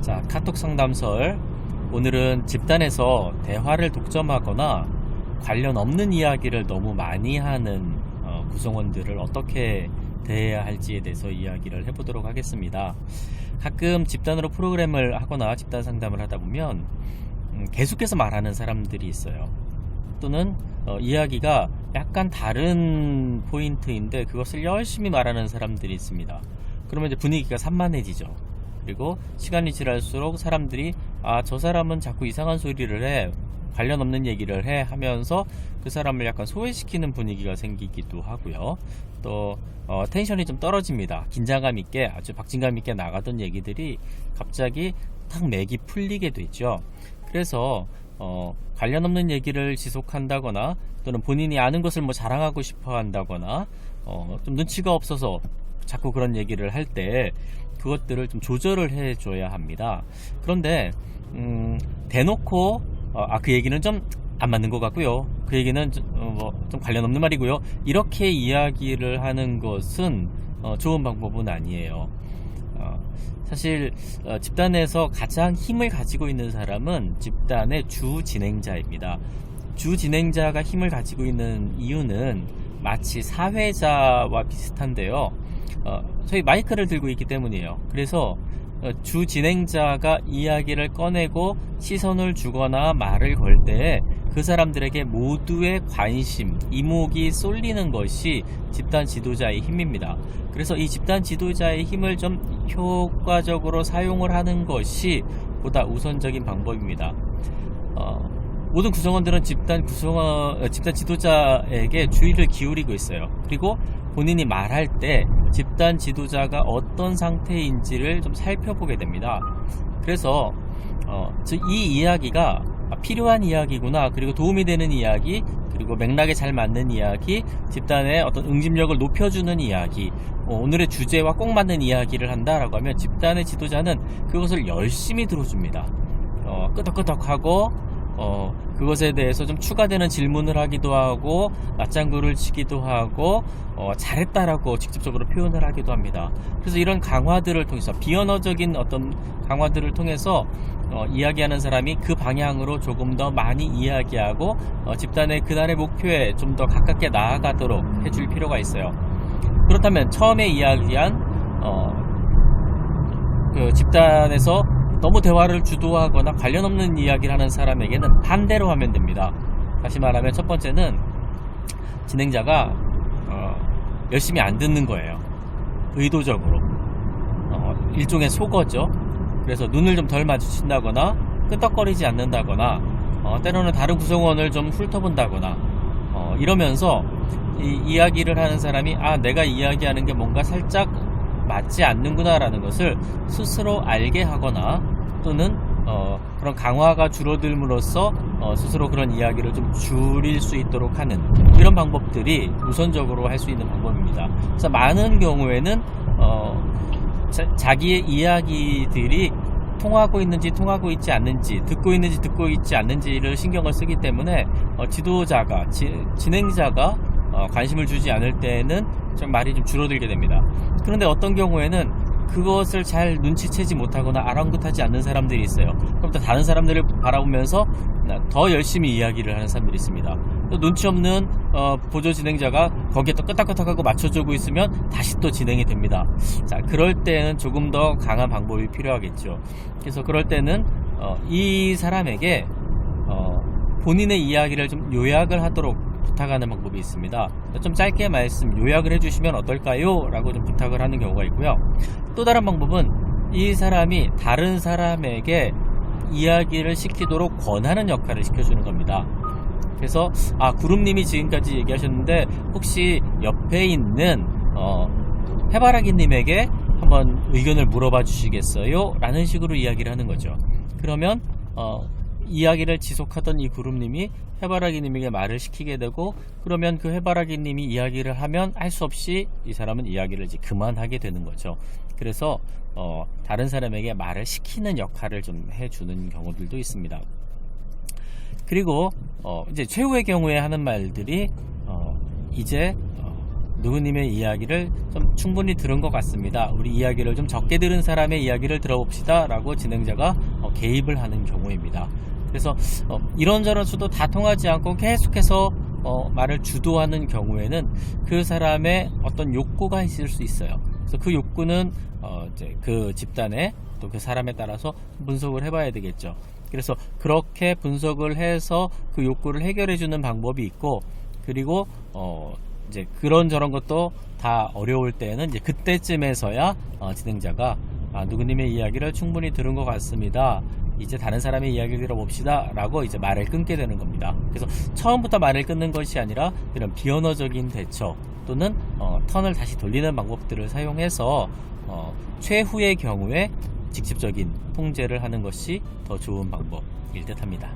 자, 카톡 상담설. 오늘은 집단에서 대화를 독점하거나 관련 없는 이야기를 너무 많이 하는 구성원들을 어떻게 대해야 할지에 대해서 이야기를 해보도록 하겠습니다. 가끔 집단으로 프로그램을 하거나 집단 상담을 하다 보면 계속해서 말하는 사람들이 있어요. 또는 이야기가 약간 다른 포인트인데 그것을 열심히 말하는 사람들이 있습니다. 그러면 이제 분위기가 산만해지죠. 그리고 시간이 지날수록 사람들이 저 사람은 자꾸 이상한 소리를 해, 관련 없는 얘기를 해 하면서 그 사람을 약간 소외시키는 분위기가 생기기도 하고요. 또 텐션이 좀 떨어집니다. 긴장감 있게, 아주 박진감 있게 나가던 얘기들이 갑자기 탁 맥이 풀리게 되죠. 그래서 관련 없는 얘기를 지속한다거나 또는 본인이 아는 것을 뭐 자랑하고 싶어 한다거나 좀 눈치가 없어서 자꾸 그런 얘기를 할 때 그것들을 좀 조절을 해줘야 합니다. 그런데 대놓고 그 얘기는 좀 안 맞는 것 같고요, 그 얘기는 좀 관련 없는 말이고요, 이렇게 이야기를 하는 것은 좋은 방법은 아니에요. 사실 집단에서 가장 힘을 가지고 있는 사람은 집단의 주 진행자입니다. 주 진행자가 힘을 가지고 있는 이유는 마치 사회자와 비슷한데요. 저희 마이크를 들고 있기 때문이에요. 그래서 주 진행자가 이야기를 꺼내고 시선을 주거나 말을 걸 때 그 사람들에게 모두의 관심, 이목이 쏠리는 것이 집단 지도자의 힘입니다. 그래서 이 집단 지도자의 힘을 좀 효과적으로 사용을 하는 것이 보다 우선적인 방법입니다. 모든 구성원들은 집단 지도자에게 주의를 기울이고 있어요. 그리고 본인이 말할 때 집단 지도자가 어떤 상태인지를 좀 살펴보게 됩니다. 그래서 이 이야기가 필요한 이야기구나, 그리고 도움이 되는 이야기, 그리고 맥락에 잘 맞는 이야기, 집단의 어떤 응집력을 높여주는 이야기, 오늘의 주제와 꼭 맞는 이야기를 한다라고 하면 집단의 지도자는 그것을 열심히 들어줍니다. 끄덕끄덕하고 그것에 대해서 좀 추가되는 질문을 하기도 하고 맞장구를 치기도 하고 잘했다라고 직접적으로 표현을 하기도 합니다. 그래서 이런 강화들을 통해서, 비언어적인 어떤 강화들을 통해서 이야기하는 사람이 그 방향으로 조금 더 많이 이야기하고 집단의 그날의 목표에 좀 더 가깝게 나아가도록 해줄 필요가 있어요. 그렇다면 처음에 이야기한 그 집단에서 너무 대화를 주도하거나 관련 없는 이야기를 하는 사람에게는 반대로 하면 됩니다. 다시 말하면 첫 번째는 진행자가 열심히 안 듣는 거예요. 의도적으로. 일종의 속어죠. 그래서 눈을 좀 덜 마주친다거나 끄덕거리지 않는다거나 때로는 다른 구성원을 좀 훑어본다거나 이러면서 이 이야기를 하는 사람이 내가 이야기하는 게 뭔가 살짝 맞지 않는구나 라는 것을 스스로 알게 하거나, 또는 그런 강화가 줄어들므로써 스스로 그런 이야기를 좀 줄일 수 있도록 하는 이런 방법들이 우선적으로 할 수 있는 방법입니다. 그래서 많은 경우에는 자기의 이야기들이 통하고 있는지 통하고 있지 않는지, 듣고 있는지 듣고 있지 않는지를 신경을 쓰기 때문에 지도자가, 진행자가 관심을 주지 않을 때는 좀 말이 좀 줄어들게 됩니다. 그런데 어떤 경우에는 그것을 잘 눈치채지 못하거나 아랑곳하지 않는 사람들이 있어요. 그럼 또 다른 사람들을 바라보면서 더 열심히 이야기를 하는 사람들이 있습니다. 또 눈치 없는 보조 진행자가 거기에 또 끄덕끄덕하고 맞춰주고 있으면 다시 또 진행이 됩니다. 자, 그럴 때는 조금 더 강한 방법이 필요하겠죠. 그래서 그럴 때는 이 사람에게 본인의 이야기를 좀 요약을 하도록 부탁하는 방법이 있습니다. 좀 짧게 요약을 해주시면 어떨까요? 라고 좀 부탁을 하는 경우가 있고요. 또 다른 방법은 이 사람이 다른 사람에게 이야기를 시키도록 권하는 역할을 시켜주는 겁니다. 그래서 구름님이 지금까지 얘기하셨는데 혹시 옆에 있는 해바라기님에게 한번 의견을 물어봐 주시겠어요? 라는 식으로 이야기를 하는 거죠. 그러면 이야기를 지속하던 이 구름님이 해바라기님에게 말을 시키게 되고, 그러면 그 해바라기님이 이야기를 하면 할 수 없이 이 사람은 이야기를 이제 그만하게 되는 거죠. 그래서 다른 사람에게 말을 시키는 역할을 좀 해주는 경우들도 있습니다. 그리고 이제 최후의 경우에 하는 말들이 이제 누구님의 이야기를 좀 충분히 들은 것 같습니다. 우리 이야기를 좀 적게 들은 사람의 이야기를 들어봅시다 라고 진행자가 개입을 하는 경우입니다. 그래서 이런저런 수도 다 통하지 않고 계속해서 말을 주도하는 경우에는 그 사람의 어떤 욕구가 있을 수 있어요. 그래서 그 욕구는 이제 그 집단에 또 그 사람에 따라서 분석을 해봐야 되겠죠. 그래서 그렇게 분석을 해서 그 욕구를 해결해 주는 방법이 있고, 그리고 이제 그런저런 것도 다 어려울 때는 이제 그때쯤에서야 진행자가 누구님의 이야기를 충분히 들은 것 같습니다. 이제 다른 사람의 이야기를 들어봅시다 라고 이제 말을 끊게 되는 겁니다. 그래서 처음부터 말을 끊는 것이 아니라 이런 비언어적인 대처 또는 턴을 다시 돌리는 방법들을 사용해서 최후의 경우에 직접적인 통제를 하는 것이 더 좋은 방법일 듯 합니다.